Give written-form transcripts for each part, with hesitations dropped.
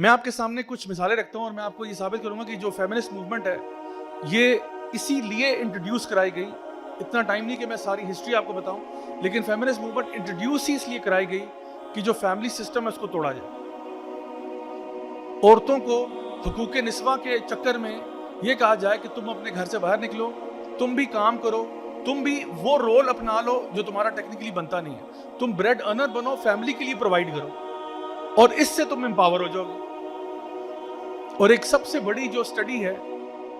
میں آپ کے سامنے کچھ مثالیں رکھتا ہوں اور میں آپ کو یہ ثابت کروں گا کہ جو فیمنسٹ موومنٹ ہے یہ اسی لیے انٹروڈیوس کرائی گئی. اتنا ٹائم نہیں کہ میں ساری ہسٹری آپ کو بتاؤں, لیکن فیمنسٹ موومنٹ انٹروڈیوس ہی اس لیے کرائی گئی کہ جو فیملی سسٹم ہے اس کو توڑا جائے. عورتوں کو حقوق نسواں کے چکر میں یہ کہا جائے کہ تم اپنے گھر سے باہر نکلو, تم بھی کام کرو, تم بھی وہ رول اپنا لو جو تمہارا ٹیکنیکلی بنتا نہیں ہے, تم بریڈ ارنر بنو, فیملی کے لیے پرووائڈ کرو اور اس سے تم امپاور ہو جاؤ گے. اور ایک سب سے بڑی جو اسٹڈی ہے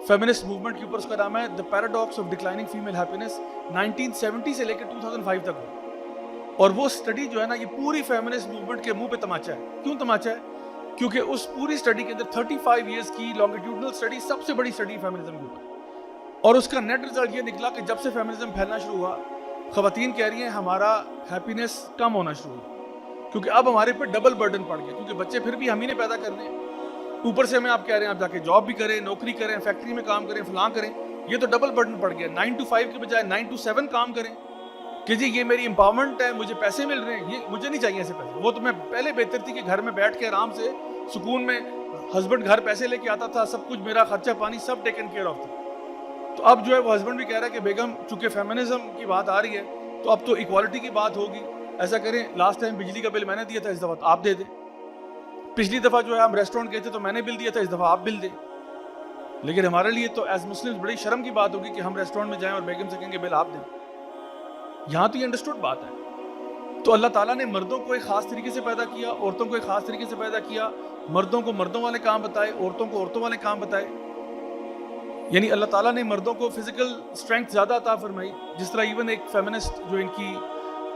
فیمنسٹ موومنٹ کے اوپر, اس کا نام ہے the paradox of declining female happiness, 1970 سے لے کے 2005 تک ہو. اور وہ اسٹڈی جو ہے نا, یہ پوری فیمنسٹ موومنٹ کے منہ پہ تماچا ہے. کیوں تماچا ہے؟ کیونکہ اس پوری اسٹڈی کے اندر 35 ایئرس کی لانگیٹیوڈنل اسٹڈی, سب سے بڑی اسٹڈی فیمنزم کے اوپر, اور اس کا نیٹ رزلٹ یہ نکلا کہ جب سے فیمنزم پھیلنا شروع ہوا, خواتین کہہ رہی ہیں ہمارا ہیپینس کم ہونا شروع ہوا, کیونکہ اب ہمارے پہ ڈبل برڈن پڑ گیا, کیونکہ بچے پھر بھی ہم ہی نے پیدا کرنے ہیں, اوپر سے ہمیں آپ کہہ رہے ہیں آپ جا کے جاب بھی کریں, نوکری کریں, فیکٹری میں کام کریں, فلاں کریں, یہ تو ڈبل برڈن پڑ گیا. 9 to 5 کے بجائے 9 to 7 کام کریں کہ جی یہ میری امپاورمنٹ ہے, مجھے پیسے مل رہے ہیں, یہ مجھے نہیں چاہیے ایسے پیسے. وہ تو میں پہلے بہتر تھی کہ گھر میں بیٹھ کے آرام سے سکون میں ہسبینڈ گھر پیسے لے کے آتا تھا, سب کچھ میرا خرچہ پانی سب ٹیکن کیئر آف تھا. تو اب جو ہے وہ ہسبینڈ بھی کہہ رہا ہے کہ بیگم چونکہ فیمنزم کی بات آ رہی ہے تو اب تو ایکوالٹی کی بات ہوگی, ایسا کریں لاسٹ ٹائم بجلی کا بل میں نے دیا تھا, اس دفعہ آپ دے دیں. پچھلی دفعہ جو ہے ہم ریسٹورنٹ گئے تھے تو میں نے بل دیا تھا, اس دفعہ آپ بل دیں. لیکن ہمارے لیے تو ایز مسلم بڑی شرم کی بات ہوگی کہ ہم ریسٹورنٹ میں جائیں اور بیگم سے کہیں گے بل آپ دیں. یہاں تو یہ انڈرسٹوڈ بات ہے. تو اللہ تعالیٰ نے مردوں کو ایک خاص طریقے سے پیدا کیا, عورتوں کو ایک خاص طریقے سے پیدا کیا, مردوں کو مردوں والے کام بتائے, عورتوں کو عورتوں والے کام بتائے. یعنی اللہ تعالیٰ نے مردوں کو فزیکل اسٹرینتھ زیادہ عطا فرمائی, جس طرح ایون ایک فیمنسٹ جو ان کی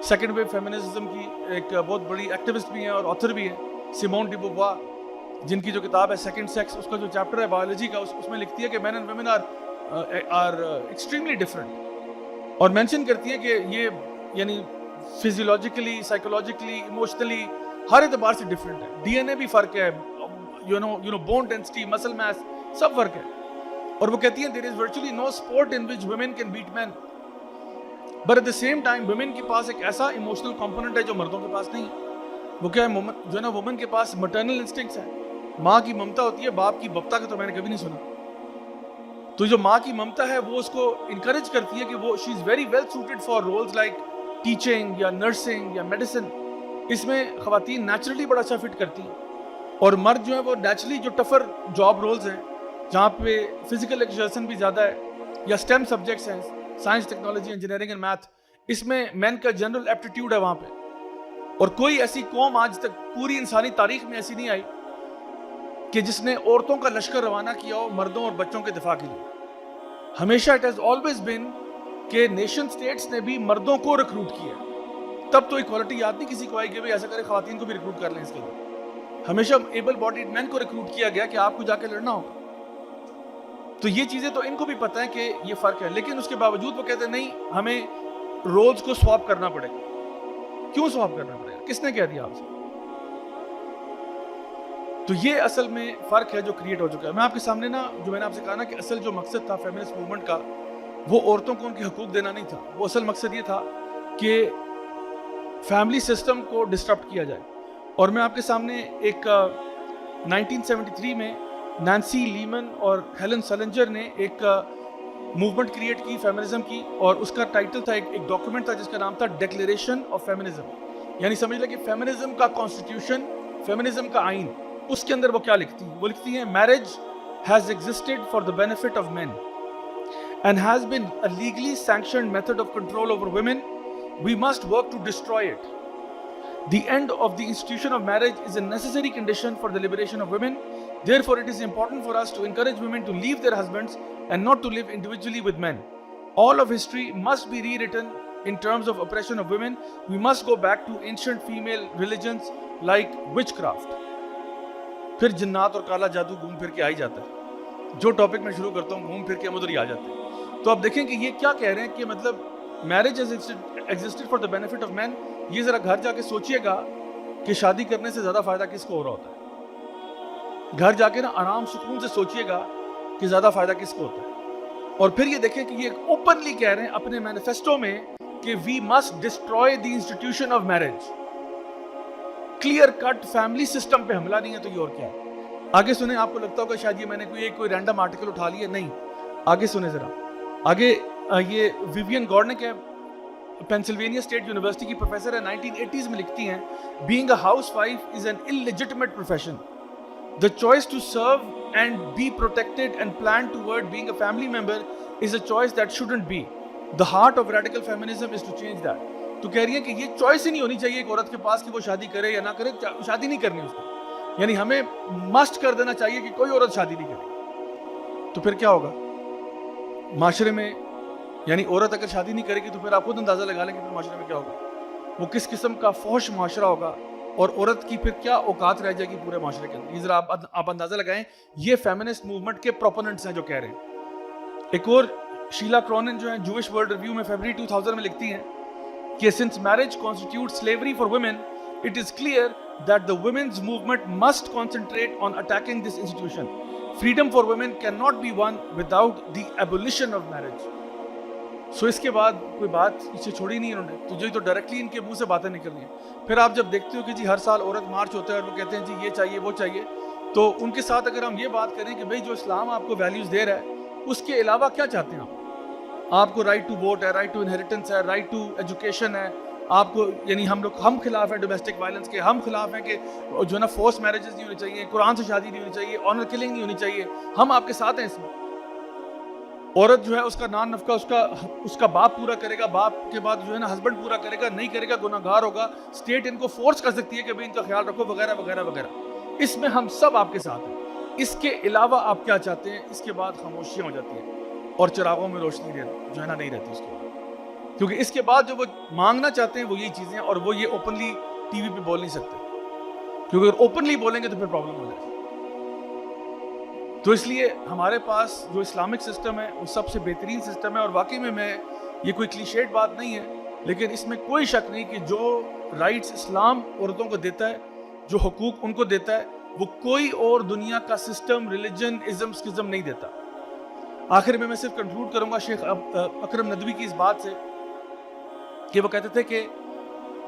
سیکنڈ ویو فیمنزم کی ایک بہت بڑی ایکٹیوسٹ بھی ہیں اور آتھر بھی ہیں, سیمون ڈی بووا, جن کی جو کتاب ہے سیکنڈ سیکس, اس کا جو چیپٹر ہے بایولوجی کا, اس میں لکھتی ہے کہ men and women are extremely different, اور مینشن کرتی ہے کہ یہ یعنی فزیولوجیکلی, سائیکولوجیکلی, ایموشنلی ہر اعتبار سے ڈفرنٹ ہے. ڈی این اے بھی فرق ہے, یو نو بون ڈینسٹی, مسل میس, سب فرق ہے. اور وہ کہتی ہیں there is virtually no sport in which women can beat men, but at the same time women کے پاس ایک ایسا ایموشنل کمپوننٹ ہے جو مردوں کے پاس نہیں ہے. وہ کیا ہے جو ہے نا, وومن کے پاس مٹرنل انسٹنکٹس ہیں, ماں کی ممتا ہوتی ہے, باپ کی بپتا کا تو میں نے کبھی نہیں سنا. تو جو ماں کی ممتا ہے وہ اس کو انکریج کرتی ہے کہ وہ she is very well suited for roles like teaching یا نرسنگ یا میڈیسن. اس میں خواتین نیچرلی بڑا اچھا فٹ کرتی ہیں, اور مرد جو ہے وہ نیچرلی جو ٹفر جاب رولز ہیں جہاں پہ فزیکل ایکسرسائز بھی زیادہ ہے, یا اسٹیم سبجیکٹس ہیں, science, technology, engineering and math, اس میں مین کا جنرل ایپٹیٹیوڈ ہے وہاں پہ. اور کوئی ایسی قوم آج تک پوری انسانی تاریخ میں ایسی نہیں آئی کہ جس نے عورتوں کا لشکر روانہ کیا ہو مردوں اور بچوں کے دفاع کے لیے. ہمیشہ اٹ ہیز آلویز بین کہ نیشن سٹیٹس نے بھی مردوں کو ریکروٹ کیا. تب تو ایکوالٹی یاد نہیں کسی کو آئی کہ بھائی ایسا کرے خواتین کو بھی ریکروٹ کر لیں اس کے لیے. ہمیشہ ایبل باڈیڈ مین کو ریکروٹ کیا گیا کہ آپ کو جا کے لڑنا ہوگا. تو یہ چیزیں تو ان کو بھی پتہ ہے کہ یہ فرق ہے, لیکن اس کے باوجود وہ کہتے ہیں نہیں, ہمیں رولز کو سواپ کرنا پڑے گا. کیوں سواپ کرنا پڑے گا؟ کس نے کہہ دیا آپ سے؟ تو یہ اصل میں فرق ہے جو کریٹ ہو چکا ہے. میں آپ کے سامنے نا, جو میں نے آپ سے کہا نا کہ اصل جو مقصد تھا فیمنسٹ موومنٹ کا, وہ عورتوں کو ان کے حقوق دینا نہیں تھا. وہ اصل مقصد یہ تھا کہ فیملی سسٹم کو ڈسٹرپٹ کیا جائے. اور میں آپ کے سامنے ایک 1973 میں نینسی لیمن اور ہیلن سلنجر نے ایک موومنٹ کریٹ کی فیمنزم کی, اور اس کا ٹائٹل تھا, ایک ڈاکومنٹ تھا جس کا نام تھا ڈیکلیریشن آف فیمنزم. یعنی سمجھ لیں کہ فیمنزم کا کانسٹیٹیوشن, فیمنزم کا آئین. اس کے اندر وہ کیا لکھتی ہیں؟ وہ لکھتی ہیں marriage has existed for the benefit of men and has been a legally sanctioned method of control over women. We must work to destroy it. The end of the institution of marriage is a necessary condition for the liberation of women. Therefore, it is important for us to encourage women to leave their husbands and not to live individually with men. All of history must be rewritten in terms of oppression of women. We must go back to ancient female religions like witchcraft. پھر جنات اور کالا جادو گھوم پھر کے آ ہی جاتا ہے. جو ٹاپک میں شروع کرتا ہوں گھوم پھر کے ہم ادھر ہی آ جاتے ہیں. تو آپ دیکھیں کہ یہ کیا کہہ رہے ہیں کہ مطلب marriage has existed for the benefit of men. یہ ذرا گھر جا کے سوچئے گا کہ شادی کرنے سے زیادہ فائدہ کس کو ہو رہا ہوتا ہے. گھر جا کے نا آرام سکون سے سوچئے گا کہ زیادہ فائدہ کس کو ہوتا ہے. اور پھر یہ دیکھیں کہ یہ اوپنلی کہہ رہے ہیں اپنے مینیفیسٹو میں کہ we must destroy the institution of marriage. Clear cut family system پہ حملہ نہیں ہے تو یہ اور کیا ہے. آگے سنیں. آپ کو لگتا ہوگا شاید یہ میں نے کوئی رینڈم آرٹیکل اٹھا لیا. نہیں, آگے سنیں ذرا. آگے یہ ویوین گارنک ہے, پینسلوینیا اسٹیٹ یونیورسٹی کی پروفیسر ہے, 1980s میں لکھتی ہیں, being a housewife is an illegitimate profession. The choice to serve and be protected and plan toward being a family member is a choice that shouldn't be. The heart of radical feminism is to change that. تو کہہ رہی ہے کہ یہ choice ہی نہیں ہونی چاہیے ایک عورت کے پاس کہ وہ شادی کرے یا نہ کرے. شادی نہیں کرنی اس کو, یعنی ہمیں مسٹ کر دینا چاہیے کہ کوئی عورت شادی نہیں کرے. تو پھر کیا ہوگا معاشرے میں؟ یعنی عورت اگر شادی نہیں کرے گی تو پھر آپ خود اندازہ لگا لیں کہ پھر معاشرے میں کیا ہوگا. وہ کس قسم کا فحش معاشرہ ہوگا, اور عورت کی پھر کیا اوقات رہ جائے گی پورے معاشرے کے اندر. یہ ذرا آپ اندازہ لگائیں. یہ فیمنسٹ موومنٹ کے پروپوننٹس ہیں جو کہہ رہے ہیں. ایک اور شیلا کرونن جو ہیں جوش ورلڈ ریویو میں فیبرری 2000 میں لکھتی ہیں کہ since marriage constitutes slavery for women, it is clear that the women's movement must concentrate on attacking this institution. Freedom for women cannot be won without the abolition of marriage. So اس کے بعد کوئی بات اسے چھوڑی نہیں انہوں نے, تو جو تو ڈائریکٹلی ان کے منہ سے باتیں نکل رہی ہیں. پھر آپ جب دیکھتے ہو کہ جی ہر سال عورت مارچ ہوتا ہے اور وہ کہتے ہیں جی یہ چاہیے وہ چاہیے, تو ان کے ساتھ اگر ہم یہ بات کریں کہ بھئی جو اسلام آپ کو ویلیوز دے رہا ہے اس کے علاوہ کیا چاہتے ہیں آپ کو رائٹ ٹو ووٹ ہے, رائٹ ٹو انہیریٹنس ہے, رائٹ ٹو ایجوکیشن ہے, آپ کو یعنی ہم خلاف ہیں ڈومیسٹک وائلنس کے, ہم خلاف ہیں کہ جو نا فورس میرجز نہیں ہونی چاہیے, قرآن سے شادی نہیں ہونی چاہیے, آنر کلنگ نہیں ہونی چاہیے. ہم آپ کے ساتھ ہیں اس میں. عورت جو ہے اس کا نان نفقہ اس کا باپ پورا کرے گا, باپ کے بعد جو ہے نا ہسبینڈ پورا کرے گا, نہیں کرے گا گناہ گار ہوگا. اسٹیٹ ان کو فورس کر سکتی ہے کہ بھئی ان کا خیال رکھو وغیرہ وغیرہ وغیرہ. اس میں ہم سب آپ کے ساتھ ہیں. اس کے علاوہ آپ کیا چاہتے ہیں؟ اس کے بعد خاموشیاں ہو جاتی ہیں اور چراغوں میں روشنی جو ہے نا نہیں رہتی اس کے بعد, کیونکہ اس کے بعد جو وہ مانگنا چاہتے ہیں وہ یہی چیزیں ہیں, اور وہ یہ اوپنلی ٹی وی پہ بول نہیں سکتے, کیونکہ اگر اوپنلی بولیں گے تو پھر پرابلم ہو جائے گی. تو اس لیے ہمارے پاس جو اسلامک سسٹم ہے وہ سب سے بہترین سسٹم ہے, اور واقعی میں یہ کوئی کلیشیڈ بات نہیں ہے, لیکن اس میں کوئی شک نہیں کہ جو رائٹس اسلام عورتوں کو دیتا ہے, جو حقوق ان کو دیتا ہے, وہ کوئی اور دنیا کا سسٹم, ریلیجن, ازم, اسکزم نہیں دیتا. آخر میں صرف کنکلوڈ کروں گا شیخ اکرم ندوی کی اس بات سے کہ وہ کہتے تھے کہ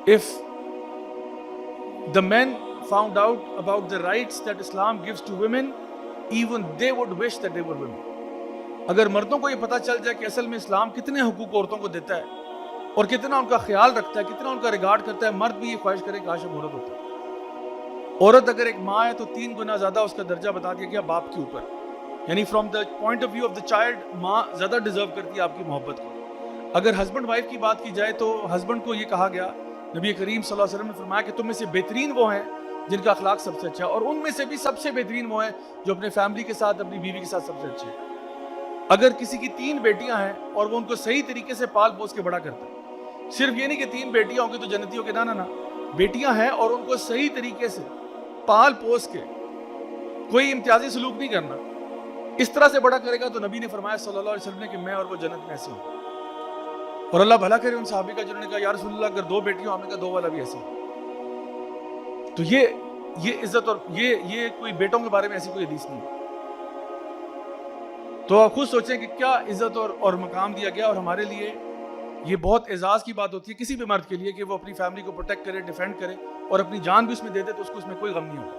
if the men found out about the rights that Islam gives to women, even they would wish that they were women. اگر مردوں کو یہ پتہ چل جائے کہ اصل میں اسلام کتنے حقوق عورتوں کو دیتا ہے اور کتنا ان کا خیال رکھتا ہے, کتنا ان کا ریگارڈ کرتا ہے, مرد بھی یہ خواہش کرے کہ عاشق عورت ہوتا ہے. عورت اگر ایک ماں ہے تو 3 گنا زیادہ اس کا درجہ بتا دیا گیا باپ کے اوپر, یعنی from the point of view of the child ماں زیادہ ڈیزرو کرتی ہے آپ کی محبت کو. اگر ہسبینڈ وائف کی بات کی جائے تو ہسبینڈ کو یہ کہا گیا, نبی کریم صلی اللہ علیہ وسلم نے فرمایا کہ تم میں سے بہترین وہ ہیں جن کا اخلاق سب سے اچھا ہے, اور ان میں سے بھی سب سے بہترین وہ ہیں جو اپنے فیملی کے ساتھ, اپنی بیوی کے ساتھ سب سے اچھے ہیں. اگر کسی کی 3 بیٹیاں ہیں اور وہ ان کو صحیح طریقے سے پال پوس کے بڑا کرتا ہے, صرف یہ نہیں کہ 3 بیٹیاں ہوں گی تو جنتی ہو کے, نہ بیٹیاں ہیں اور ان کو صحیح طریقے سے پال پوس کے, کوئی امتیازی سلوک نہیں کرنا, اس طرح سے بڑا کرے گا تو نبی نے فرمایا صلی اللہ علیہ وسلم نے کہ میں اور وہ جنت میں ایسے ہوں. اور اللہ بھلا کرے ان صحابی کا جنہوں نے کہا یا رسول اللہ اگر 2 بیٹیوں, ہم نے کہا 2 والا بھی ایسے ہوں. تو یہ عزت, اور یہ کوئی بیٹوں کے بارے میں ایسی کوئی حدیث نہیں. تو آپ خود سوچیں کہ کیا عزت اور مقام دیا گیا, اور ہمارے لیے یہ بہت اعزاز کی بات ہوتی ہے کسی بھی مرد کے لیے کہ وہ اپنی فیملی کو پروٹیکٹ کرے, ڈیفینڈ کرے, اور اپنی جان بھی اس میں دے دے تو اس کو اس میں کوئی غم نہیں ہوگا.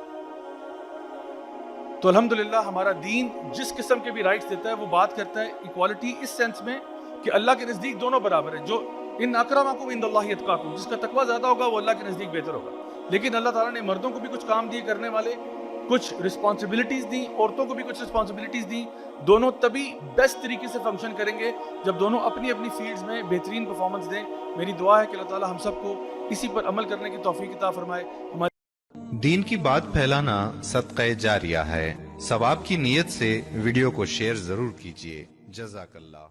تو الحمدللہ ہمارا دین جس قسم کے بھی رائٹس دیتا ہے وہ بات کرتا ہے ایکوالٹی اس سینس میں کہ اللہ کے نزدیک دونوں برابر ہیں. جو ان اکرمکم عند اللہ اتقاکم, جس کا تقوی زیادہ ہوگا وہ اللہ کے نزدیک بہتر ہوگا. لیکن اللہ تعالیٰ نے مردوں کو بھی کچھ کام دیے کرنے والے, کچھ رسپانسبلٹیز دیں, عورتوں کو بھی کچھ رسپانسبلٹیز دیں. دونوں تبھی بیسٹ طریقے سے فنکشن کریں گے جب دونوں اپنی اپنی فیلڈز میں بہترین پرفارمنس دیں. میری دعا ہے کہ اللہ تعالیٰ ہم سب کو اسی پر عمل کرنے کی توفیق عطا فرمائے. دین کی بات پھیلانا صدقہ جاریہ ہے. ثواب کی نیت سے ویڈیو کو شیئر ضرور کیجیے. جزاک اللہ.